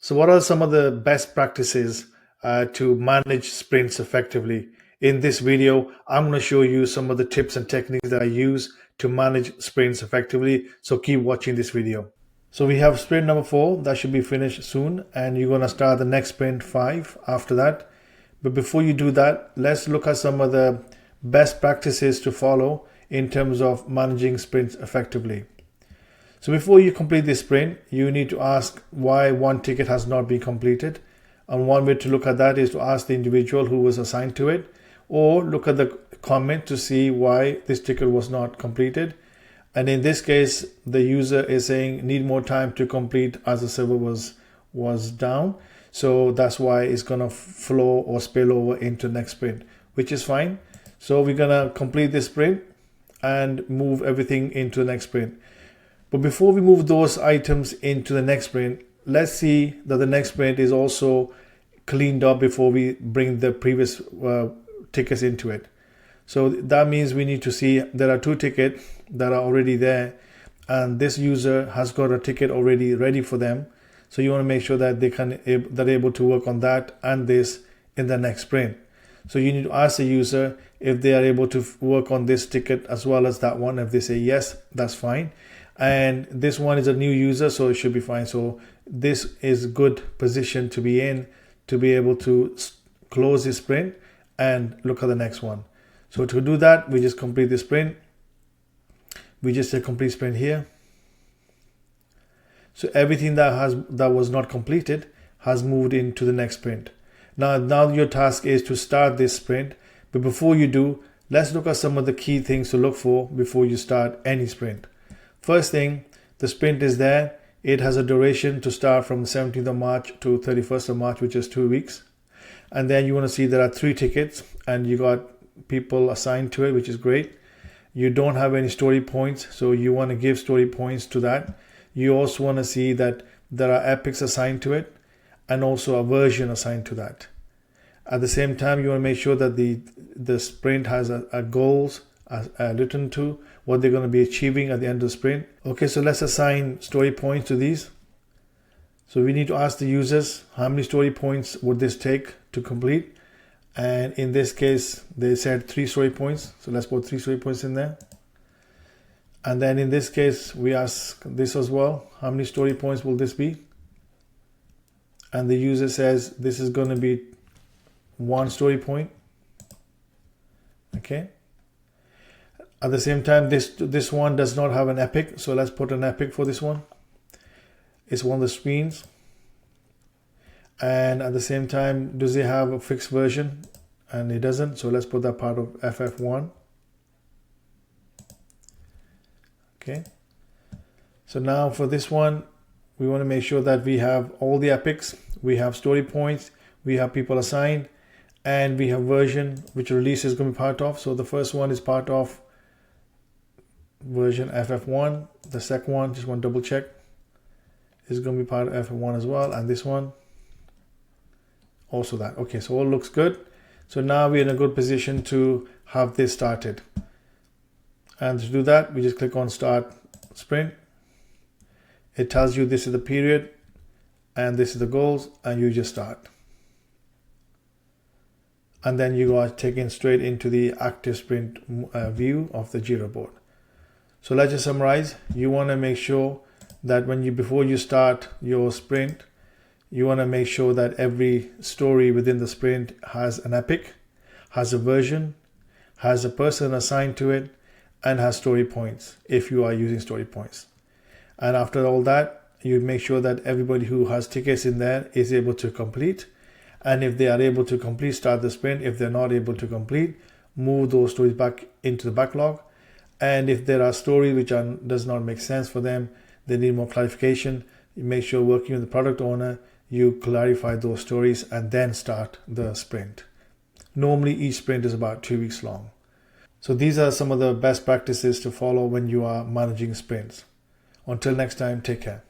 So what are some of the best practices to manage sprints effectively? In this video, I'm going to show you some of the tips and techniques that I use to manage sprints effectively. So keep watching this video. So we have sprint number 4 that should be finished soon, and you're going to start the next sprint 5 after that. But before you do that, let's look at some of the best practices to follow in terms of managing sprints effectively. So before you complete this sprint, you need to ask why one ticket has not been completed. And one way to look at that is to ask the individual who was assigned to it, or look at the comment to see why this ticket was not completed. And in this case, the user is saying need more time to complete as the server was down. So that's why it's going to flow or spill over into next sprint, which is fine. So we're going to complete this sprint and move everything into the next sprint. But before we move those items into the next sprint, let's see that the next sprint is also cleaned up before we bring the previous tickets into it. So that means we need to see there are 2 tickets that are already there, and this user has got a ticket already ready for them. So you want to make sure that they're able to work on that and this in the next sprint. So you need to ask the user if they are able to work on this ticket as well as that one. If they say yes, that's fine. And this one is a new user, so it should be fine. So this is a good position to be in to be able to close this sprint and look at the next one. So to do that, we just complete the sprint. We just say complete sprint here. So everything that was not completed has moved into the next sprint. Now your task is to start this sprint. But before you do, let's look at some of the key things to look for before you start any sprint. First thing, the sprint is there. It has a duration to start from 17th of March to 31st of March, which is 2 weeks. And then you want to see there are 3 tickets and you got people assigned to it, which is great. You don't have any story points, so you want to give story points to that. You also want to see that there are epics assigned to it and also a version assigned to that. At the same time, you want to make sure that the sprint has a goals written to what they're going to be achieving at the end of the sprint. Okay, so let's assign story points to these. So we need to ask the users how many story points would this take to complete. And in this case, they said 3 story points. So let's put 3 story points in there. And then in this case, we ask this as well. How many story points will this be? And the user says this is going to be 1 story point. Okay. At the same time, this one does not have an epic. So let's put an epic for this one. It's one of the screens. And at the same time, does it have a fixed version? And it doesn't. So let's put that part of FF1. Okay. So now for this one, we want to make sure that we have all the epics. We have story points. We have people assigned. And we have version, which release is going to be part of. So the first one is part of version FF1. The second one, just want to double check, is going to be part of FF1 as well. And this one, also that. Okay, so all looks good. So now we're in a good position to have this started. And to do that, we just click on Start Sprint. It tells you this is the period and this is the goals, and you just start. And then you are taken straight into the active sprint view of the Jira board. So let's just summarize. You want to make sure that before you start your sprint, you want to make sure that every story within the sprint has an epic, has a version, has a person assigned to it, and has story points if you are using story points. And after all that, you make sure that everybody who has tickets in there is able to complete. And if they are able to complete, start the sprint. If they're not able to complete, move those stories back into the backlog. And if there are stories which does not make sense for them, they need more clarification, you make sure working with the product owner, you clarify those stories and then start the sprint. Normally each sprint is about 2 weeks long. So these are some of the best practices to follow when you are managing sprints. Until next time, take care.